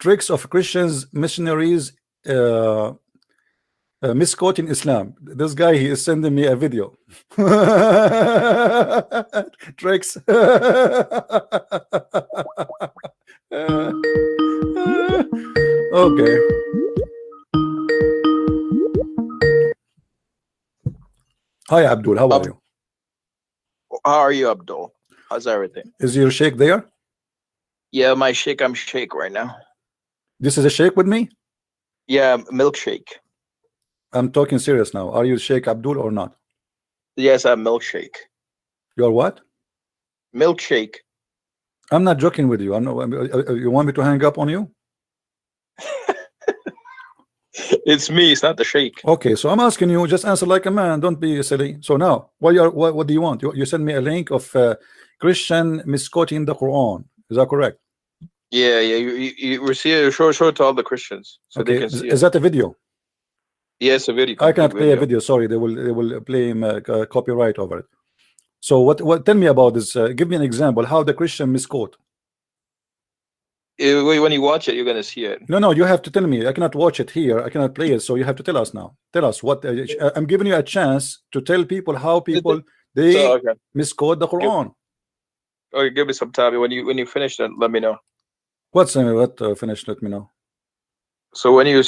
tricks of Christians missionaries misquoting Islam. This guy, he is sending me a video. Tricks. Okay. Hi Abdul, how are you? How are you, Abdul? How's everything? Is your Sheikh there? Yeah, my Sheikh. I'm Sheikh right now. This is a Sheikh with me? Yeah, milkshake. I'm talking serious now. Are you Sheikh Abdul or not? Yes, I'm milkshake. You're what? Milkshake. I'm not joking with you. I'm not, you want me to hang up on you? It's me. It's not the Sheikh. Okay, so I'm asking you, just answer like a man. Don't be silly. So now, what do you want? You send me a link of Christian misquoting the Quran. Is that correct? Yeah. You receive show it to all the Christians so Okay. they can see Is it. that a video? Yes, a video. I cannot play a video. Sorry, they will play copyright over it. So what? Tell me about this. Give me an example how the Christian misquote. When you watch it, you're gonna see it. No, you have to tell me. I cannot watch it here. I cannot play it. So you have to tell us now. Tell us what. I'm giving you a chance to tell people how people they misquote the Quran. Okay, give me some time. When you finish that, let me know. What's what finish? Let me know. So when you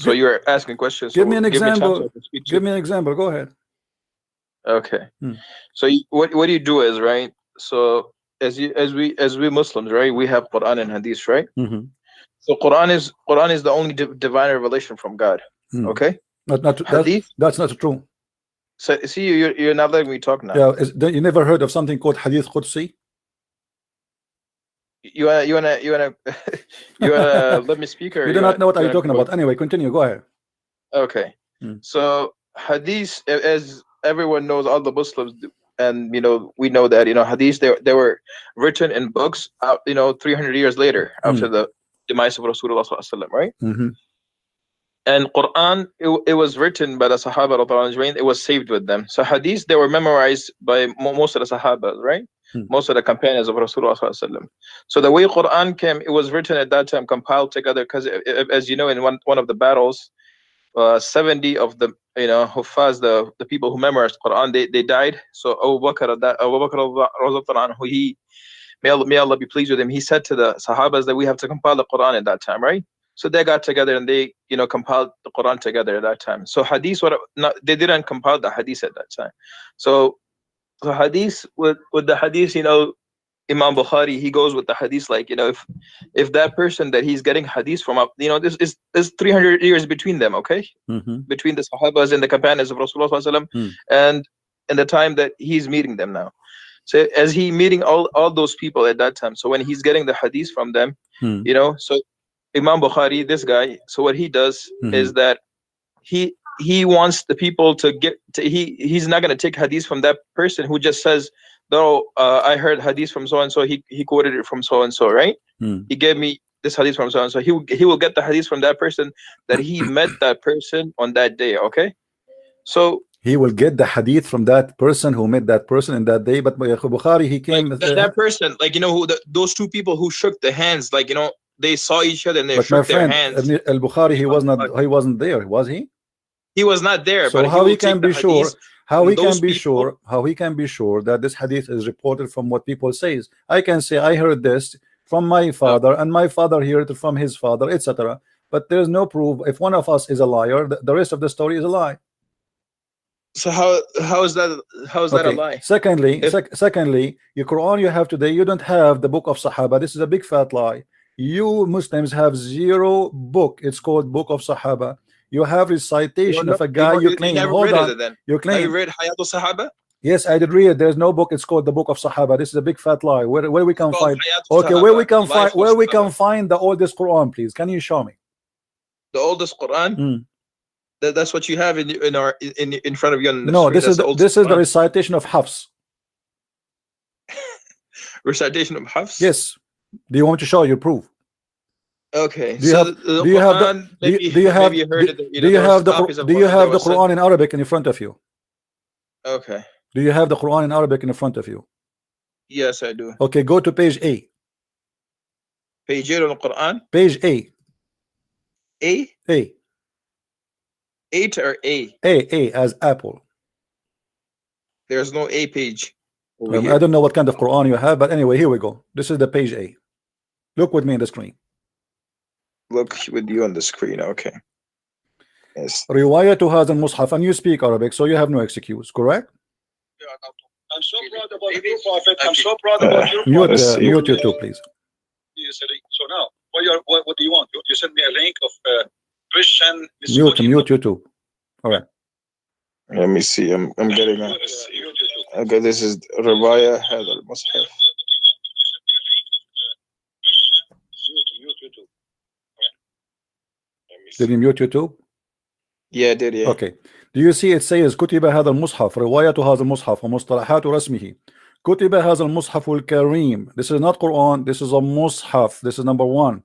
you're asking questions. Give me an example. Give me an example. Go ahead. Okay. So what do you do is, right? So as we Muslims, right? We have Quran and Hadith, right? So Quran is the only divine revelation from God. Okay. That's not true. So see, you're not letting me talk now. Yeah. You never heard of something called Hadith Qudsi? You wanna let me speak, or you do not know what I'm talking about. Anyway, continue. Go ahead. Okay. So Hadith, as everyone knows, all the Muslims, and we know that Hadith, they were written in books 300 years later after the demise of Rasulullah sallallahu alaihi wasallam, right? And Quran, it was written by the Sahaba radhiyallahu anhum. It was saved with them. So Hadith, they were memorized by most of the Sahaba, right? Most of the companions of Rasulullah sallallahu alaihi wasallam. So the way Quran came, it was written at that time, compiled together, because as you know, in one of the battles, 70 of the Huffaz, the people who memorized Quran, they died. So Abu Bakr, he, may Allah be pleased with him, he said to the Sahabas that we have to compile the Quran at that time, right? So they got together and they compiled the Quran together at that time. So Hadith, they didn't compile the Hadith at that time. So Hadith, with the Hadith, Imam Bukhari, he goes with the Hadith, like, if that person that he's getting Hadith from, this is 300 years between them, okay? Between the Sahabas and the companions of Rasulullah and the time that he's meeting them now. So as he meeting all those people at that time, so when he's getting the Hadith from them, so Imam Bukhari, this guy, so what he does is that he wants the people to get to, he's not going to take Hadith from that person who just says, no, I heard Hadith from so and so, he quoted it from so and so, right? He gave me this Hadith from so and so. He will get the Hadith from that person that he met that person on that day, okay? So he will get the Hadith from that person who met that person in that day. But Bukhari, he came that person, like, who those two people who shook the hands, like, they saw each other and they shook their hands. Al-Bukhari, he wasn't there, was he? He was not there. So but how he can be sure? How he can be people. How he can be sure that this hadith is reported from what people says? I can say I heard this from my father, and my father heard it from his father, etc. But there's no proof. If one of us is a liar, the rest of the story is a lie. So how is that a lie? Secondly, your Quran you have today, you don't have the book of Sahaba. This is a big fat lie. You Muslims have zero book. It's called Book of Sahaba. You have recitation of a guy you claim. Hold on. You claim. Have you read Hayat al-Sahaba? Yes, I did read it. There's no book. It's called the Book of Sahaba. This is a big fat lie. Where we can find? Okay, where we can find the oldest Quran, please? Can you show me the oldest Quran? That's what you have in front of you. No, this is the recitation of Hafs. Recitation of Hafs. Yes. Do you want to show your proof? Okay. Do you have the Quran in Arabic in front of you? Okay. Do you have the Quran in Arabic in front of you? Yes, I do. Okay, go to page A. Page 8 on the Quran? Page A. A? A. 8 or A? A as apple. There's no A page over I here. don't know what kind of Quran you have, but anyway, here we go. This is the page A. Look with me in the screen. Look with you on the screen. Okay. Yes. رواية هذا المصحف, and you speak Arabic, so you have no excuse, correct? I'm so proud about you, Prophet. I'm so proud about you. Mute you too, please. So now, what do you want? You send me a link of Christian. Mute you too. All right. Let me see. I'm getting it. Okay, this is رواية هذا المصحف. Did you mute YouTube? Yeah, I did. Yeah. Okay. Do you see it says كتب هذا المصحف رواية هذا المصحف ومصطلحات رسمه كتب هذا المصحف الكريم. This is not Quran. This is a mushaf. This is number one.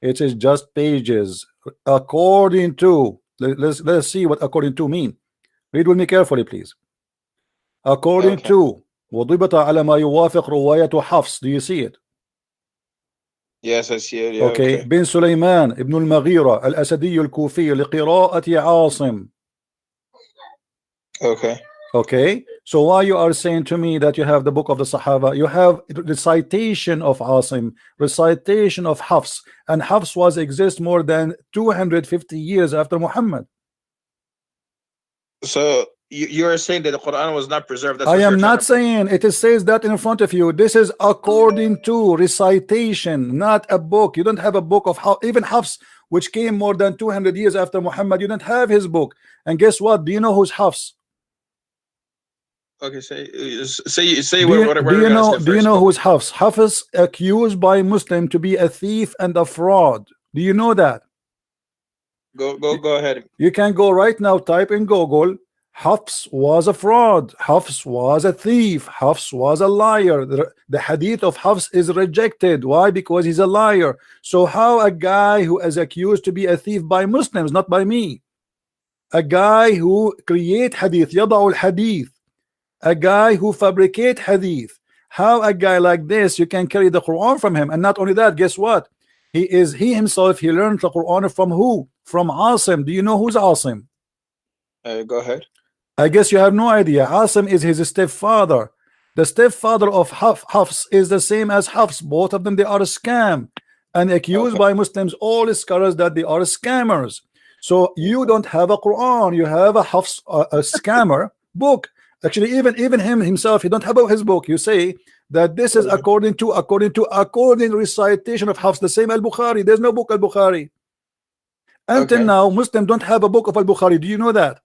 It is just pages according to. Let's see what according to mean. Read with me carefully, please. According to وضبط على ما يوافق رواية حفص. Do you see it? Yes, I see it. Yeah, okay. بن سليمان ابن المغيرة الأسدي الكوفي لقراءة عاصم. Okay, so why you are saying to me that you have the book of the Sahaba? You have recitation of Asim, recitation of Hafs, and Hafs was exist more than 250 years after Muhammad. So you're saying that the Quran was not preserved? That's I am not saying it. It says that in front of you. This is according to recitation, not a book. You don't have a book of even Hafs, which came more than 200 years after Muhammad. You don't have his book. And guess what? Do you know who's Hafs? Okay, say do you know who's Hafs? Hafs accused by Muslim to be a thief and a fraud. Do you know that? Go ahead. You can go right now, type in Google. Hafs was a fraud. Hafs was a thief. Hafs was a liar. The hadith of Hafs is rejected. Why? Because he's a liar. So how a guy who is accused to be a thief by Muslims, not by me, a guy who create hadith, يضع الحديث, a guy who fabricate hadith, how a guy like this you can carry the Quran from him? And not only that, guess what? He himself learned the Quran from who? From Asim. Do you know who's Asim? Go ahead. I guess you have no idea. Asim is his stepfather. The stepfather of Hafs is the same as Hafs. Both of them, they are a scam and accused by Muslims, all scholars, that they are scammers. So you don't have a Quran, you have a Hafs, a scammer book. Actually, even him himself, he don't have his book. You say that this is according recitation of Hafs, the same al-Bukhari. There's no book al-Bukhari. Until now, Muslims don't have a book of al-Bukhari. Do you know that?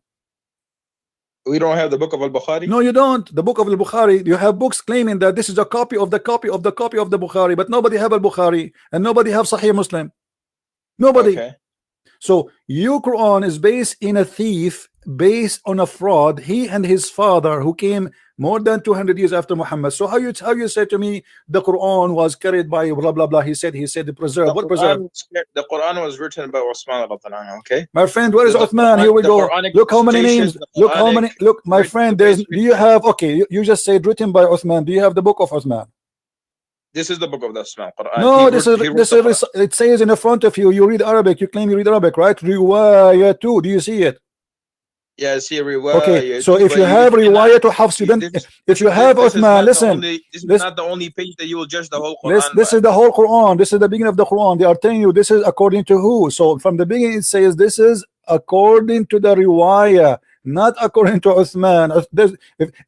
We don't have the book of al-Bukhari? No, you don't. The book of al-Bukhari, you have books claiming that this is a copy of the copy of the copy of the Bukhari, but nobody have al-Bukhari and nobody have Sahih Muslim. Nobody. So your Quran is based in a thief, based on a fraud. He and his father, who came more than 200 years after Muhammad. So how you say to me the Quran was carried by blah blah blah? He said preserved. What preserved? The Quran was written by Uthman. Okay, my friend, where is Uthman? Here we go. Look how many names. Look how many. Look, my friend. Do you have? Okay, you just said written by Uthman. Do you have the book of Uthman? This is the book of the Quran. No, it says in the front of you. You read Arabic. You claim you read Arabic, right? Riwayah too. Do you see it? Yeah, I see riwayah. Okay, so if you have riwayah to Hafs, you don't. If you have Uthman, listen. This is not the only page that you will judge the whole Quran. This is the whole Quran. This is the beginning of the Quran. They are telling you this is according to who. So from the beginning it says this is according to the riwayah, not according to Uthman.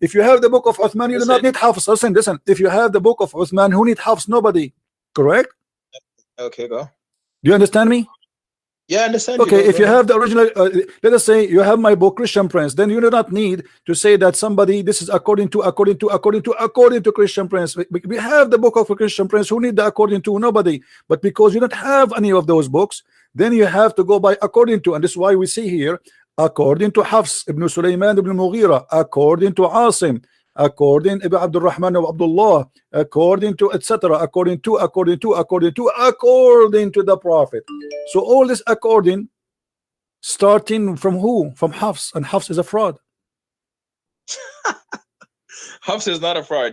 If you have the book of Uthman, you do not need Hafs. Listen. If you have the book of Uthman, who need Hafs? Nobody. Correct? Okay, go. Do you understand me? Yeah, I understand. Okay, if you have the original, let us say you have my book Christian Prince, then you do not need to say that somebody this is according to Christian Prince. We have the book of Christian Prince. Who need the according to? Nobody. But because you don't have any of those books, then you have to go by according to, and this is why we see here according to Hafs ibn Sulaiman ibn Mughira, according to Asim, according to Abdul Rahman of Abdullah, according to etc., according to the Prophet. So all this according starting from who? From Hafs, and Hafs is a fraud. Hafs is not a fraud.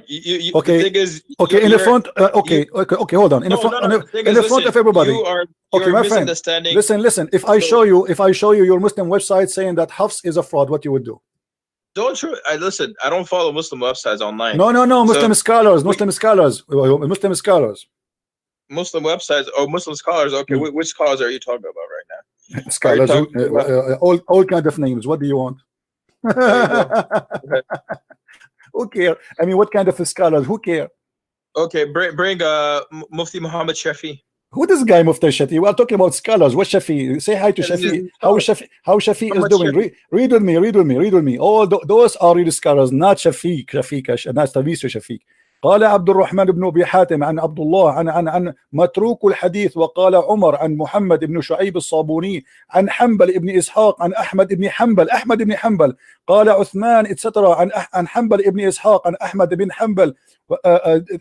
Okay. The thing is, okay, in the front. Okay, hold on. In the front, in the front of everybody. Okay, my friend. Listen. If I show you your Muslim website saying that Hafs is a fraud, what you would do? Don't you? Listen. I don't follow Muslim websites online. No. Muslim scholars. Muslim scholars. Muslim websites or Muslim scholars. Okay, which scholars are you talking about right now? Scholars. All kind of names. What do you want? Who care? I mean, what kind of scholars? Who care? Okay, bring Mufti Muhammad Shafi. Who this guy Mufti Shafi? We are talking about scholars. What Shafi? Say hi to Shafi. How Shafi is doing? Read with me. All those are real scholars, not Shafiq, not Shafiq. قال عبد الرحمن بن أبي حاتم عن عبد الله عن متروك الحديث وقال عمر عن محمد بن شعيب الصابوني عن حنبل بن إسحاق عن أحمد بن حنبل قال عثمان etc. عن حنبل بن إسحاق عن أحمد بن حنبل.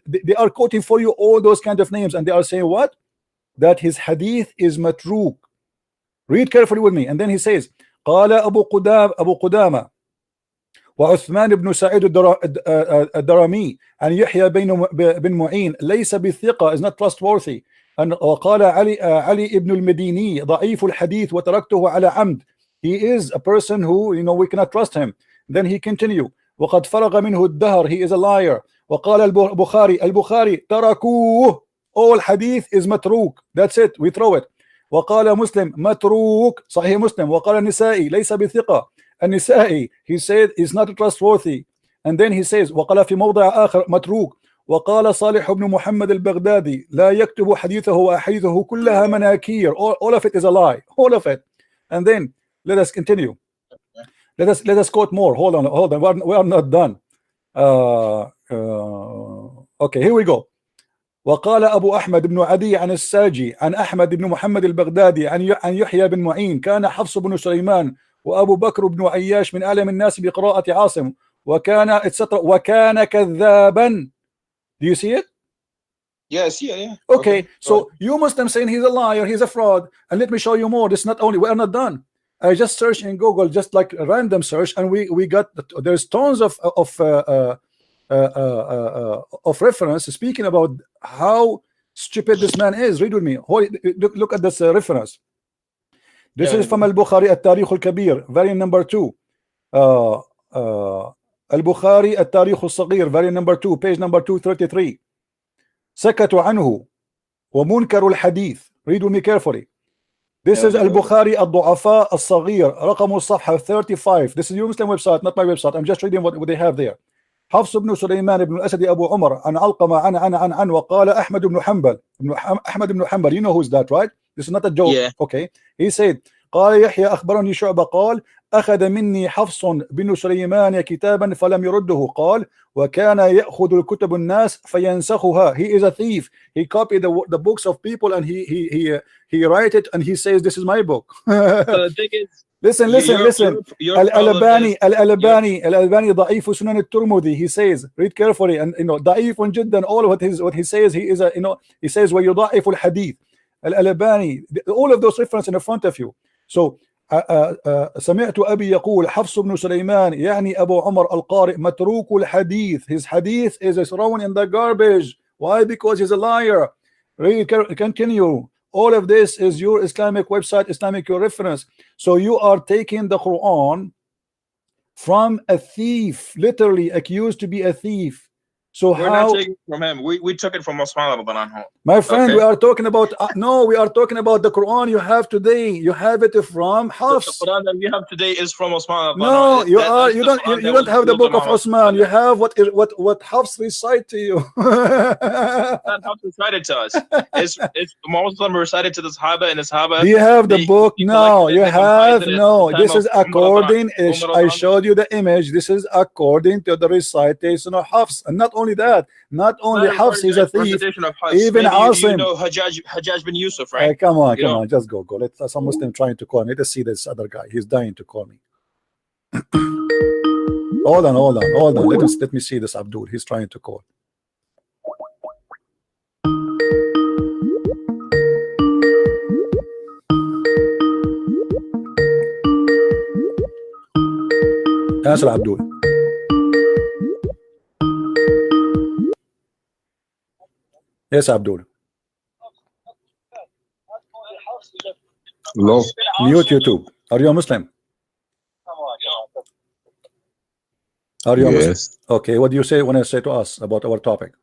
They are quoting for you all those kind of names and they are saying what? That his hadith is matruk. Read carefully with me. And then he says قال أبو قدامة وعثمان بن سعيد الدرمي عن يحيى بن معين ليس بثقة is not trustworthy. وقال علي ابن المديني ضعيف الحديث وتركته على عمد. He is a person who we cannot trust him. Then he continue وقد فرغ منه الدهر. He is a liar. وقال البخاري تركوه. All hadith is matruk. That's it. We throw it. وقال مسلم متروك صحيح مسلم. وقال النسائي ليس بثقة. النسائي he said is not trustworthy. And then he says وقال في موضع آخر متروك. وقال صالح بن محمد البغدادي لا يكتب حديثه وأحاديثه كلها مناكير. All of it is a lie. All of it. And then let us continue. Let us quote more. Hold on. We are not done. Okay, here we go. وقال أبو أحمد بن عدي عن الساجي عن أحمد بن محمد البغدادي عن يحيى بن معين كان حفص بن سليمان وأبو بكر بن عياش من أعلم الناس بقراءة عاصم وكان etc. وكان كذابا. Do you see it? Yeah, I see it. Yeah. Okay, so you Muslims saying he's a liar, he's a fraud, and let me show you more. This not only we are not done. I just searched in Google, just like a random search, and we got there's tons of reference speaking about how stupid this man is. Read with me. Look at this reference. This is from Al-Bukhari التاريخ الكبير variant number 2. Al-Bukhari التاريخ الصغير variant number 2 page number 233. سكتوا عنه ومنكر الحديث. Read with me carefully. This is Al-Bukhari الضعفاء الصغير رقم الصفحة 35. This is your Muslim website, not my website. I'm just reading what they have there. حفص بن سليمان بن الأسد أبو عمر عن علقمة عن وقال أحمد بن حنبل. You know who's that, right? This is not a joke. Yeah. Okay. He said قال يحيى أخبرني شعبة قال أخذ مني حفص بن سليمان كتابا فلم يرده قال وكان يأخذ الكتب الناس فينسخها. He is a thief. He copied the books of people and he write it and he says this is my book. The thing is, listen. Al-Albani ضعيف سنن الترمذي. He says, read carefully, and ضعيف جدا. All what he says, he is a he says ويضعف الحديث. Al-Albani, all of those references in front of you. So سمعت أبي يقول حفص بن سليمان يعني أبو عمر القارئ متروك الحديث. His hadith is thrown in the garbage. Why? Because he's a liar. Read, continue. All of this is your Islamic website, Islamic your reference. So you are taking the Quran from a thief, literally accused to be a thief. So we're not taking it from him. We took it from Osman. My friend, we are talking about no, we are talking about the Quran you have today. You have it from Hafs. The Quran that you have today is from Osman. No, you don't have the book of Osman. You have what Hafs recite to you. Not Hafs recited to us. It's Muslim recited to the Sahaba and the Sahaba. You have the book? No, you have no. This is according. I showed you the image. This is according to the recitation of Hafs, and not only that, not only Hafs is a thief, even Asim. You know Hajjaj bin Yusuf, right? Come on, just go. Let some Muslim trying to call me. Let's see this other guy. He's dying to call me. Hold on. Let me see this Abdul. He's trying to call. Answer Abdul. Yes, Abdul. No. Mute YouTube. Are you a Muslim? Are you a Muslim? Yes. Okay, what do you say when I say to us about our topic?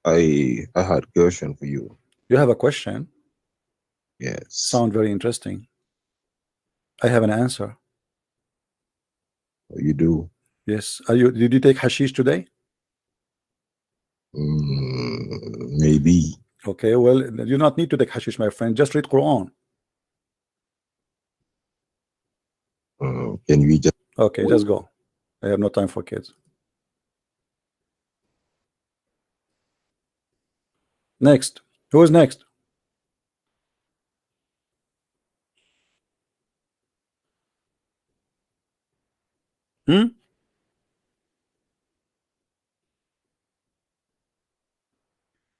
I had a question for you. You have a question? Yes. Sound very interesting. I have an answer. You do? Yes. Did you take hashish today? Maybe. Okay, well, you do not need to take hashish, my friend. Just read Quran. Can we just... Okay, just go. I have no time for kids. Next. Who is next?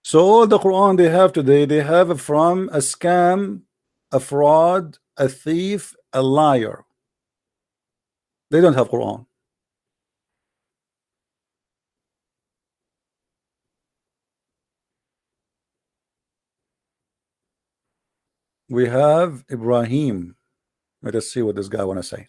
So all the Quran they have today, they have from a scam, a fraud, a thief, a liar. They don't have Quran. We have Ibrahim. Let us see what this guy want to say.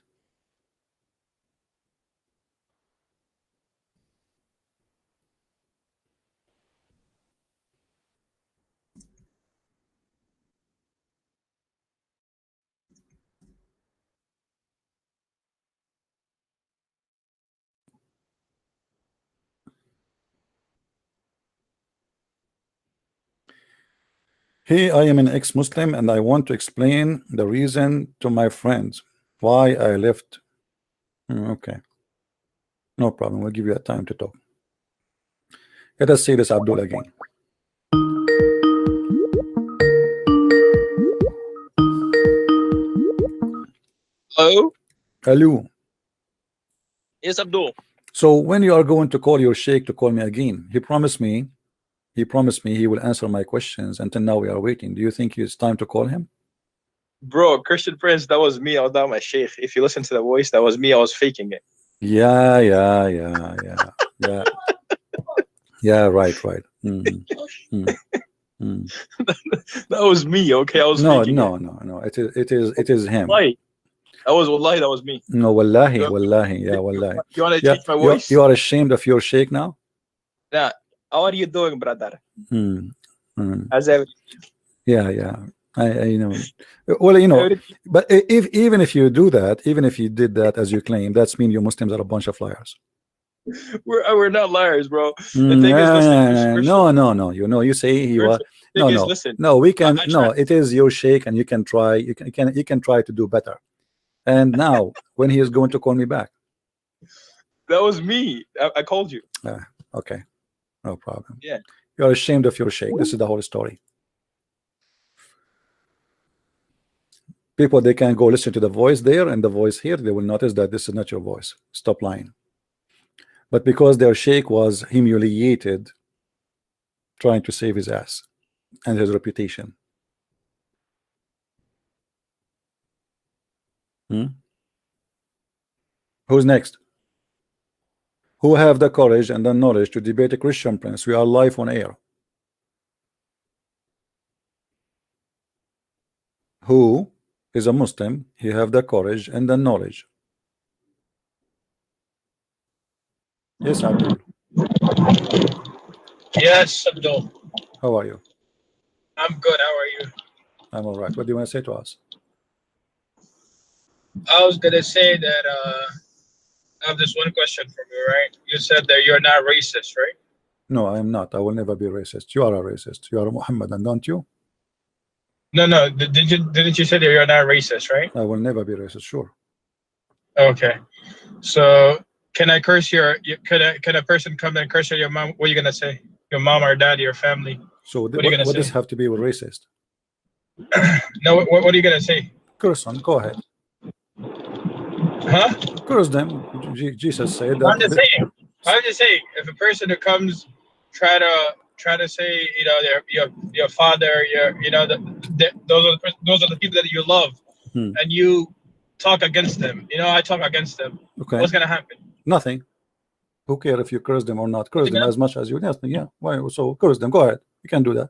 Hey, I am an ex-Muslim and I want to explain the reason to my friends why I left. Okay, no problem. We'll give you a time to talk. Let us see this Abdul again. Hello? Hello. Yes, Abdul. So when you are going to call your Sheikh to call me again, he promised me he will answer my questions. Until now we are waiting. Do you think it's time to call him? Bro, Christian Prince, that was me. I was not my Sheikh. If you listen to the voice, that was me. I was faking it. Yeah. Yeah, right. That was me, okay? I was faking it. No. It is him. Wallahi. That was me. No, wallahi. Yeah, wallahi. You want to change my voice? You are ashamed of your Sheikh now? Nah. How are you doing, brother? How's everything? Yeah. I know. Well, you know, but even if you do that, even if you did that as you claim, that's mean you Muslims are a bunch of liars. We're not liars, bro. The thing is, listen, no. You say he was. No. We can. No, it is your Sheikh, and you can try. You can try to do better. And now, when he is going to call me back, that was me. I called you. Okay, no problem. Yeah, you are ashamed of your Sheikh. This is the whole story. People, they can go listen to the voice there and the voice here. They will notice that this is not your voice. Stop lying. But because their Sheikh was humiliated trying to save his ass and his reputation. Who's next? Who have the courage and the knowledge to debate a Christian prince? We are live on air. Who is a Muslim? He have the courage and the knowledge. Yes, Abdul. Yes, Abdul. How are you? I'm good. How are you? I'm all right. What do you want to say to us? I was gonna say that I have this one question from you, right? You said that you're not racist, right? No, I am not. I will never be racist. You are a racist. You are a Muhammadan, don't you? No. Didn't you say that you're not racist, right? I will never be racist. Sure. Okay. So can I curse can a person come and curse your mom? What are you gonna say? Your mom or dad, your family? So what does this have to be with racist? No. What are you gonna say? Curse them. Go ahead. Huh? Curse them. Jesus said that. I'm just saying. If a person who comes try to say, you know, your father, those are the people that you love, and you talk against them, I talk against them, Okay. what's gonna happen? Nothing. Who cares if you curse them or not? Curse them as much as you want. Yeah. Why? So curse them. Go ahead. You can do that.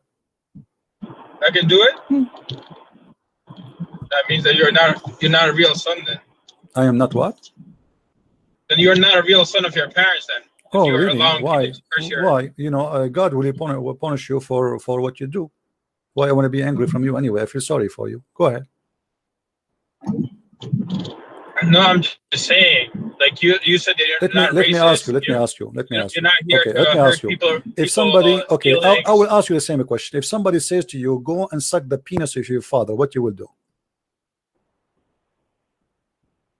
I can do it. That means that you're not a real son then. I am not what? Then you're not a real son of your parents then. Oh, really? Why? Why? God will punish you for what you do. Why I want to be angry from you anyway? I feel sorry for you. Go ahead. No, I'm just saying. Like you said that you're not let racist. me ask you. Let me ask you. You're not here okay, to let me hurt ask you. people. If somebody, okay, I will ask you the same question. If somebody says to you, "Go and suck the penis of your father," what you will do?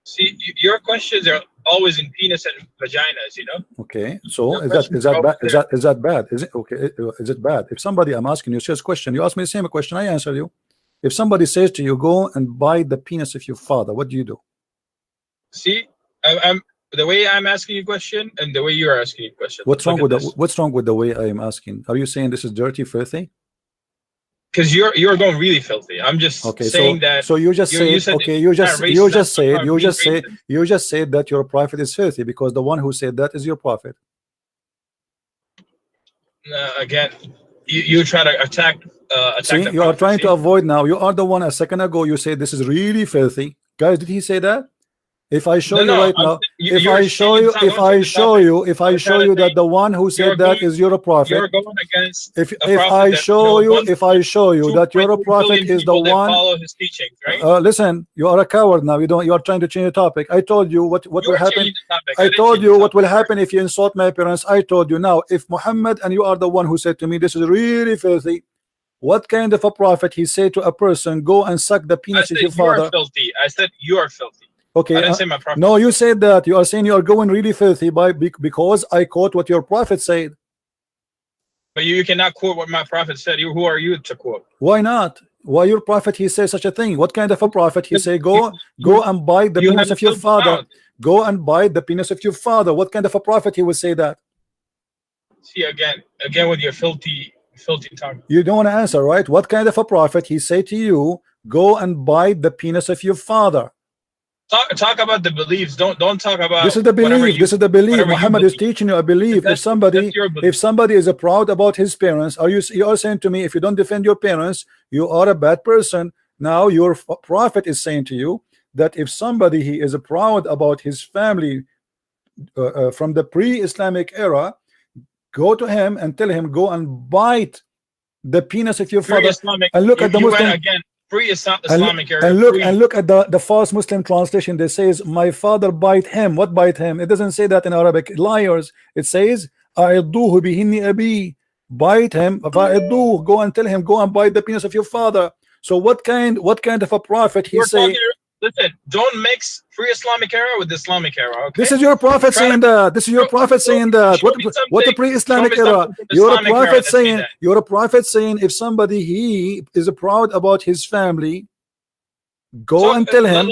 See, your questions are always in penis and vaginas, Okay, so is that bad? Is that bad? Is it okay? Is it bad? If somebody, I'm asking you this question, you ask me the same question, I answer you. If somebody says to you, "Go and bite the penis of your father," what do you do? See, I'm the way I'm asking you a question and the way you're asking a question. What's wrong with the way I am asking? Are you saying this is dirty, filthy? Because you're going really filthy. I'm just saying that. So you just said okay. You just said that your prophet is filthy because the one who said that is your prophet. Again, you try to attack. See, you are trying to avoid now. You are the one a second ago. You said this is really filthy, guys. Did he say that? If I show you right now, if I show you that the one who said that is your prophet, you're going against. If I show you that your prophet is the one, follow his teachings, right? Listen, you are a coward now. You are trying to change the topic. I told you what will happen. I told you what will happen if you insult my parents. I told you now. If Muhammad, and you are the one who said to me, this is really filthy. What kind of a prophet he said to a person, go and suck the penis of your father? You are filthy. I said you are filthy. Okay. I didn't say my prophet. No, you said that. You are saying you are going really filthy because I quote what your prophet said. But you cannot quote what my prophet said. Who are you to quote? Why not? Why your prophet he says such a thing? What kind of a prophet he say go and bite the penis of your father? Go and bite the penis of your father. What kind of a prophet he would say that? See again with your filthy tongue. You don't want to answer, right? What kind of a prophet he say to you, go and bite the penis of your father? Talk about the beliefs. Don't talk about. This is the belief. This is the belief. Muhammad is teaching you a belief. If somebody is proud about his parents, you are saying to me, if you don't defend your parents, you are a bad person. Now your prophet is saying to you that if somebody he is proud about his family from the pre-Islamic era, go to him and tell him, go and bite the penis of your father. And look at the Muslim again. Pre-Islamic era. And look at the false Muslim translation. They says my father bite him. What bite him? It doesn't say that in Arabic. Liars. It says أعضوه بهن أبي. Bite him. فأعضوه. Go and tell him. Go and bite the penis of your father. So what kind of a prophet he say? Listen, don't mix pre-Islamic era with the Islamic era. Okay? This is your prophet saying that. This is your prophet saying that. What the pre-Islamic era? You're a prophet saying. You're a prophet saying if somebody he is proud about his family, go and tell him.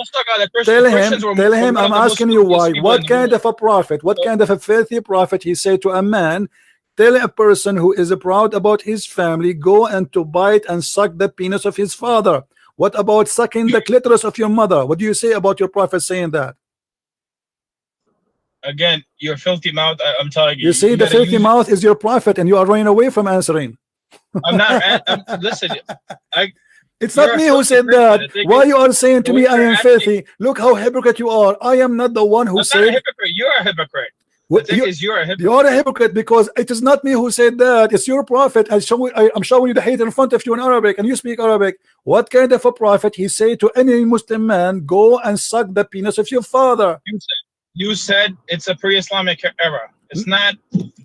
Tell him. I'm asking you why. What kind of a prophet? What kind of a filthy prophet he say to a man? Tell a person who is proud about his family, go and to bite and suck the penis of his father. What about sucking the clitoris of your mother? What do you say about your prophet saying that? Again, your filthy mouth, I'm telling you. You see, the filthy mouth is your prophet, and you are running away from answering. I'm not. Listen, it's not me who said that. Why you are saying to me I am filthy? Look how hypocrite you are. I am not the one who said. I'm not a hypocrite. You are a hypocrite. The thing is, you're a hypocrite. You are a hypocrite because it is not me who said that. It's your prophet. I'm showing you the hate in front of you in Arabic, and you speak Arabic. What kind of a prophet he say to any Muslim man, go and suck the penis of your father? You said it's a pre-Islamic era. It's not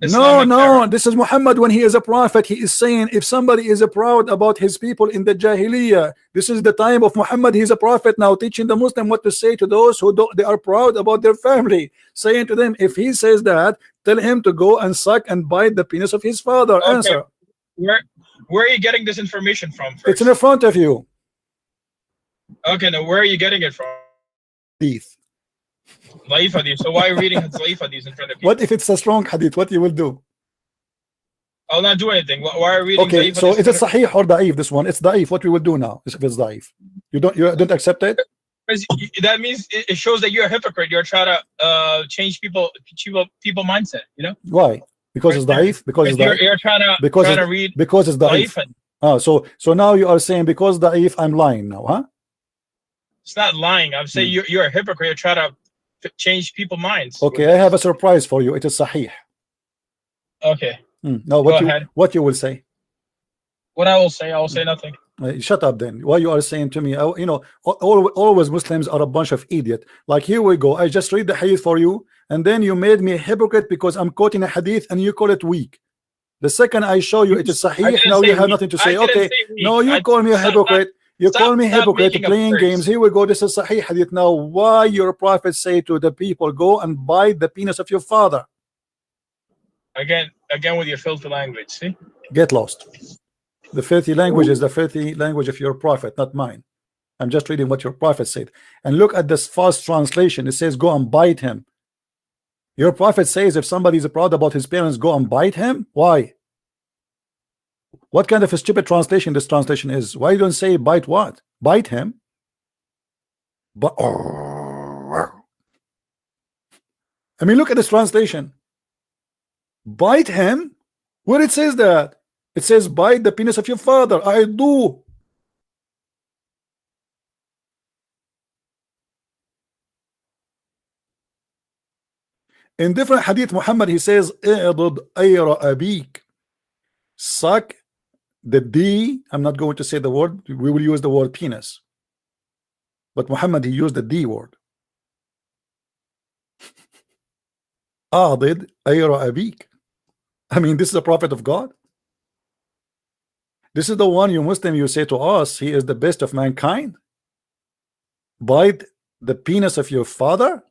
Islamic era. This is Muhammad when he is a prophet. He is saying if somebody is proud about his people in the Jahiliyyah, this is the time of Muhammad. He's a prophet now, teaching the Muslim what to say to those who they are proud about their family, saying to them, if he says that, tell him to go and suck and bite the penis of his father. Okay. Answer. Where are you getting this information from? First? It's in front of you. Okay, now where are you getting it from? Hadith. Da'if hadith. So why are you reading da'if hadith in front of you? What if it's a strong hadith? What you will do? I'll not do anything. Why are you reading? Okay, so is it sahih or da'if? This one, it's da'if. What we will do now? If it's da'if, you don't accept it. that means it shows that you're a hypocrite. You're trying to change people mindset. You know why? Because it's daif. Because it's daif. You're trying to read because it's daif. So now you are saying because daif, I'm lying now, huh? It's not lying. I'm saying you're a hypocrite. You're trying to change people's minds. Okay, I have a surprise for you. It is sahih. Okay. Now what you will say? What I will say nothing. Shut up then. Why you are saying to me, you know, always Muslims are a bunch of idiot. Like, here we go, I just read the hadith for you, and then you made me a hypocrite because I'm quoting a hadith and you call it weak. The second I show you it is sahih, now you have nothing to say. Okay, no, you call me a hypocrite. You call me hypocrite playing games. Here we go, this is sahih hadith. Now why your prophet say to the people, go and bite the penis of your father? Again with your filthy language. See, get lost. The filthy language is the filthy language of your prophet, not mine. I'm just reading what your prophet said. And look at this false translation. It says, go and bite him. Your prophet says if somebody is proud about his parents, go and bite him. Why? What kind of a stupid translation this translation is? Why you don't say bite what? Bite him? But I mean, look at this translation. Bite him? Where it says that? It says bite the penis of your father. I do. In different hadith, Muhammad, he says اعضد أير أبيك. Suck the D. I'm not going to say the word. We will use the word penis. But Muhammad, he used the D word. أعضد أير أبيك. I mean, this is a prophet of God. This is the one, you Muslim, you say to us he is the best of mankind. Bite the penis of your father.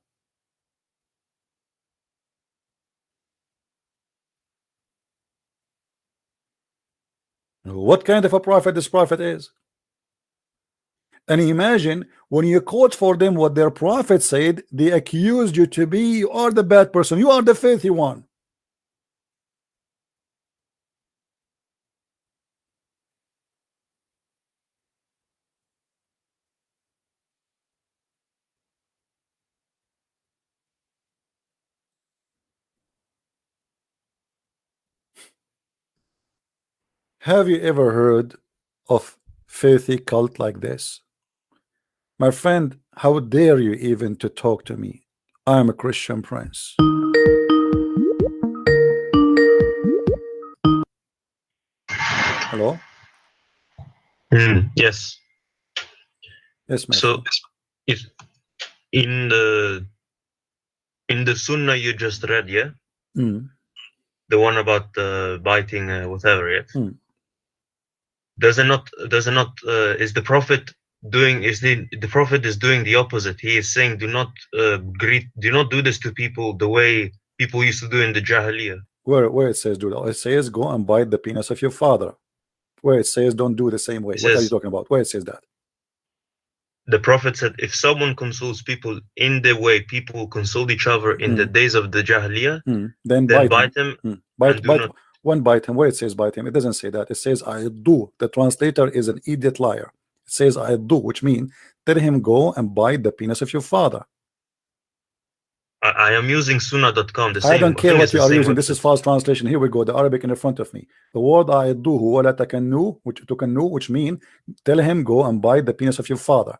What kind of a prophet this prophet is? And imagine when you quote for them what their prophet said, they accused you to be, you are the bad person, you are the filthy one. Have you ever heard of filthy cult like this? My friend, how dare you even to talk to me? I am a Christian prince. Hello? Yes. Yes, my So friend. if in the Sunnah you just read, yeah? The one about biting whatever, yeah? Does it not is the prophet doing, the prophet is doing the opposite. He is saying do not do this to people the way people used to do in the Jahiliyyah. Where it says do that? It says go and bite the penis of your father. Where it says don't do the same way. What are you talking about? Where it says that? The prophet said if someone consoles people in the way people consoled each other in the days of the Jahiliyyah, then bite him. Bite him. Where it says bite him, it doesn't say that. It says I do. The translator is an idiot liar. It says I do, which means tell him go and bite the penis of your father. I am using sunnah.com. I don't care what you are using. This is false translation. Here we go. The Arabic in front of me. The word I do, which mean tell him go and bite the penis of your father.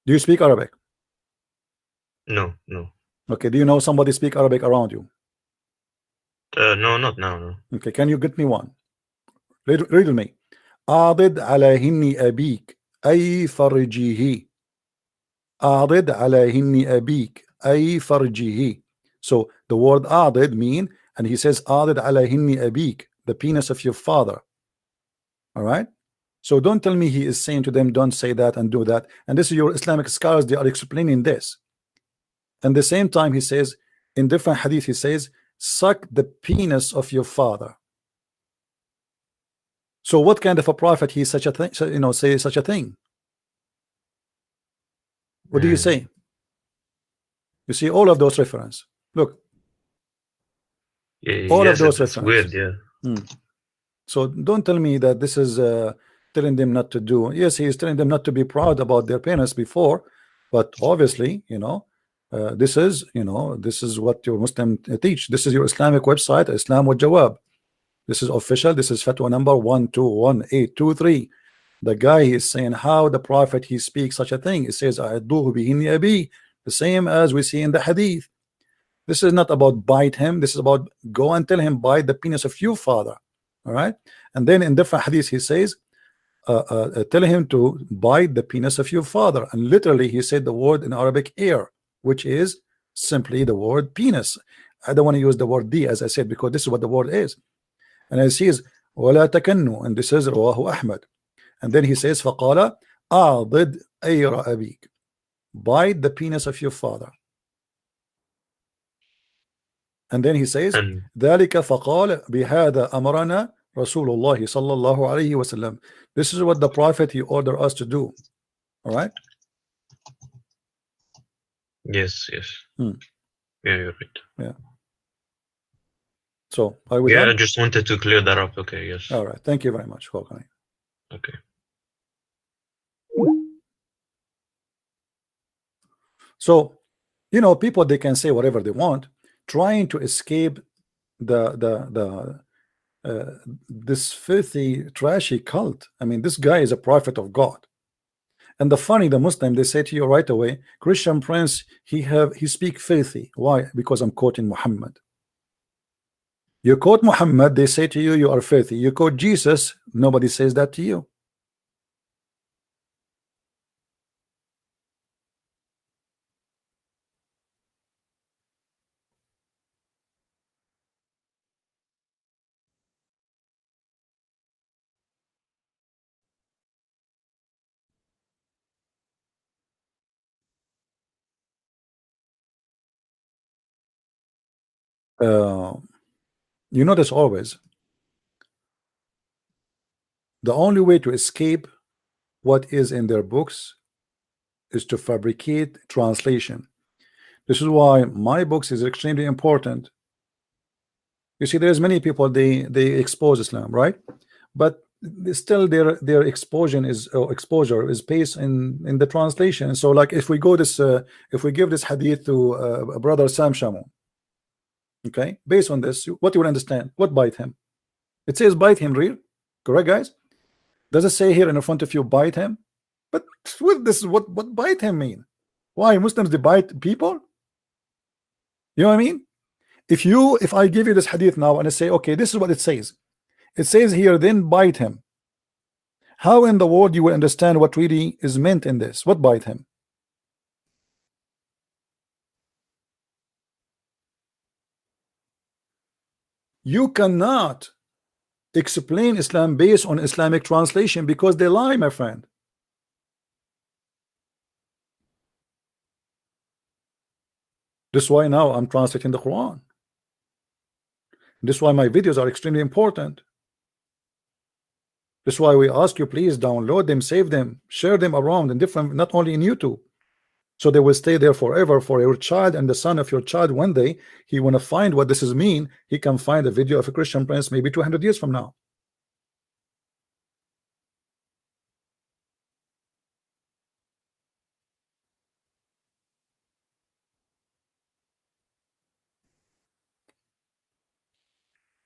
Do you speak Arabic? No. Okay. Do you know somebody speak Arabic around you? No, not now. No. Okay. Can you get me one? Read me. أعضد على هن أبيك أي فرجيه. أعضد على هن أبيك أي فرجيه. So the word أعضد mean, and he says أعضد على هن أبيك, the penis of your father. All right. So don't tell me he is saying to them don't say that and do that. And this is your Islamic scholars, they are explaining this. And the same time he says in different hadith, he says suck the penis of your father. So what kind of a prophet he is such a thing, say such a thing? What do you say? You see all of those references. Look, all of those references. Weird, yeah. So don't tell me that this is telling them not to do. Yes, he is telling them not to be proud about their parents before, but obviously, you know, this is, you know, this is what your Muslim teach. This is your Islamic website, Islam wa Jawab. This is official. This is fatwa number 121823. The guy is saying how the Prophet he speaks such a thing. It says "A'idduhu bihinni abi," the same as we see in the hadith. This is not about bite him. This is about go and tell him bite the penis of your father. All right. And then in different hadith he says tell him to bite the penis of your father. And literally he said the word in Arabic ear, which is simply the word penis. I don't want to use the word D as I said because this is what the word is. And it says ولا تكنوا, and this is رواه أحمد. And then he says فقال أعضد أير أبيك, bite the penis of your father. And then he says ذلك فقال بهذا أمرنا رسول الله صلى الله عليه وسلم. This is what the Prophet he ordered us to do. All right. Yes. Yeah, you're right. Yeah. So are we Yeah, done? I just wanted to clear that up. Okay, yes. All right. Thank you very much. Welcome. Okay. So, you know, people, they can say whatever they want, trying to escape this filthy, trashy cult. I mean, this guy is a prophet of God. And the Muslim, they say to you right away, Christian Prince, he speak filthy. Why? Because I'm quoting Muhammad. You quote Muhammad, they say to you, you are filthy. You quote Jesus, nobody says that to you. You notice always the only way to escape what is in their books is to fabricate translation. This is why my books is extremely important. You see, there's many people they expose Islam, right? But still their exposure is based in the translation. So like if we go this if we give this hadith to brother Sam Shamu, okay, based on this, what you will understand? What bite him? It says bite him, real, correct, guys? Does it say here in front of you bite him? But this is what bite him mean? Why Muslims they bite people? You know what I mean? If I give you this hadith now and I say, okay, this is what it says. It says here, then bite him. How in the world you will understand what really is meant in this? What bite him? You cannot explain Islam based on Islamic translation because they lie, my friend. This is why now I'm translating the Quran. This is why my videos are extremely important. This is why we ask you, please download them, save them, share them around in different, not only in YouTube, so they will stay there forever for your child and the son of your child. One day he want to find what this is mean, he can find a video of a Christian Prince maybe 200 years from now.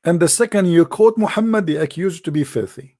And the second you quote Muhammad, they accuse you to be filthy.